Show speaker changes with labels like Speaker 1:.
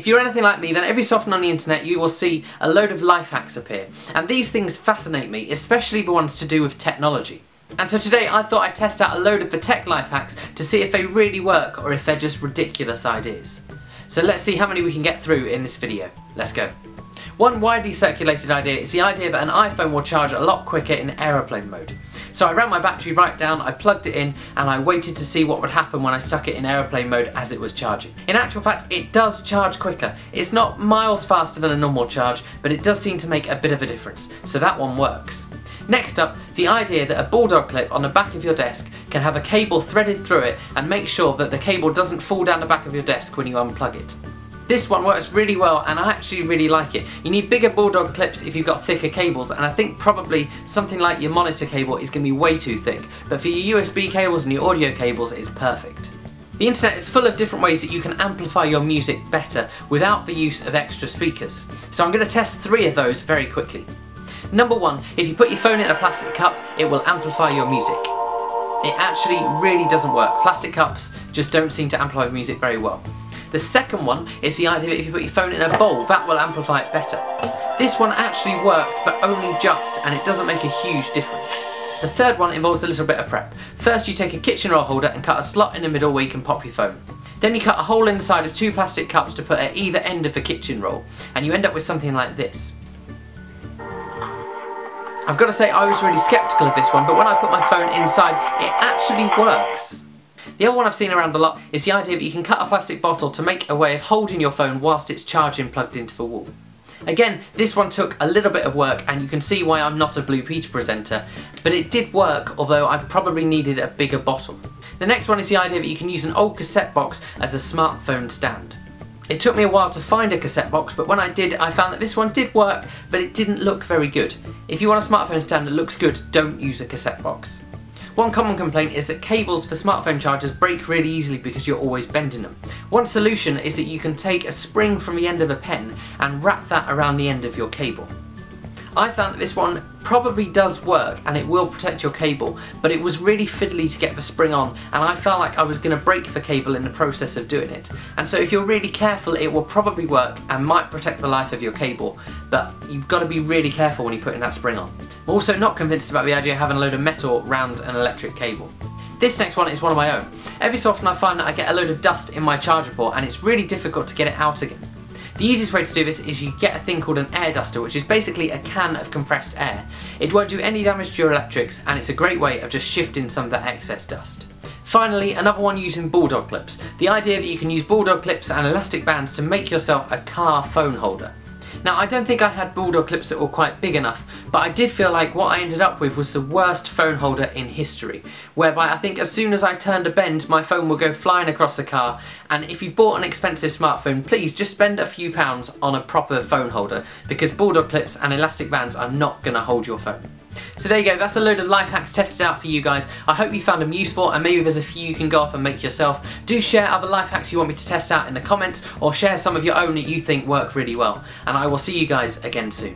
Speaker 1: If you're anything like me, then every so often on the internet you will see a load of life hacks appear, and these things fascinate me, especially the ones to do with technology. And so today I thought I'd test out a load of the tech life hacks to see if they really work or if they're just ridiculous ideas. So let's see how many we can get through in this video. Let's go. One widely circulated idea is the idea that an iPhone will charge a lot quicker in aeroplane mode. So I ran my battery right down, I plugged it in, and I waited to see what would happen when I stuck it in aeroplane mode as it was charging. In actual fact, it does charge quicker. It's not miles faster than a normal charge, but it does seem to make a bit of a difference. So that one works. Next up, the idea that a bulldog clip on the back of your desk can have a cable threaded through it and make sure that the cable doesn't fall down the back of your desk when you unplug it. This one works really well, and I actually really like it. You need bigger bulldog clips if you've got thicker cables, and I think probably something like your monitor cable is going to be way too thick, but for your USB cables and your audio cables it's perfect. The internet is full of different ways that you can amplify your music better without the use of extra speakers. So I'm going to test 3 of those very quickly. Number 1, if you put your phone in a plastic cup, it will amplify your music. It actually really doesn't work. Plastic cups just don't seem to amplify music very well. The second one is the idea that if you put your phone in a bowl, that will amplify it better. This one actually worked, but only just, and it doesn't make a huge difference. The third one involves a little bit of prep. First you take a kitchen roll holder and cut a slot in the middle where you can pop your phone. Then you cut a hole inside of 2 plastic cups to put at either end of the kitchen roll, and you end up with something like this. I've got to say I was really sceptical of this one, but when I put my phone inside, it actually works. The other one I've seen around a lot is the idea that you can cut a plastic bottle to make a way of holding your phone whilst it's charging plugged into the wall. Again, this one took a little bit of work, and you can see why I'm not a Blue Peter presenter, but it did work, although I probably needed a bigger bottle. The next one is the idea that you can use an old cassette box as a smartphone stand. It took me a while to find a cassette box, but when I did, I found that this one did work, but it didn't look very good. If you want a smartphone stand that looks good, don't use a cassette box. One common complaint is that cables for smartphone chargers break really easily because you're always bending them. One solution is that you can take a spring from the end of a pen and wrap that around the end of your cable. I found that this one probably does work and it will protect your cable, but it was really fiddly to get the spring on, and I felt like I was going to break the cable in the process of doing it. And so if you're really careful, it will probably work and might protect the life of your cable, but you've got to be really careful when you're putting that spring on. I'm also not convinced about the idea of having a load of metal round an electric cable. This next one is one of my own. Every so often I find that I get a load of dust in my charger port and it's really difficult to get it out again. The easiest way to do this is you get a thing called an air duster, which is basically a can of compressed air. It won't do any damage to your electrics, and it's a great way of just shifting some of that excess dust. Finally, another one using bulldog clips. The idea that you can use bulldog clips and elastic bands to make yourself a car phone holder. Now, I don't think I had bulldog clips that were quite big enough, but I did feel like what I ended up with was the worst phone holder in history, whereby I think as soon as I turned a bend, my phone will go flying across the car, and if you bought an expensive smartphone, please just spend a few pounds on a proper phone holder, because bulldog clips and elastic bands are not going to hold your phone. So there you go, that's a load of life hacks tested out for you guys. I hope you found them useful, and maybe there's a few you can go off and make yourself. Do share other life hacks you want me to test out in the comments, or share some of your own that you think work really well. And I will see you guys again soon.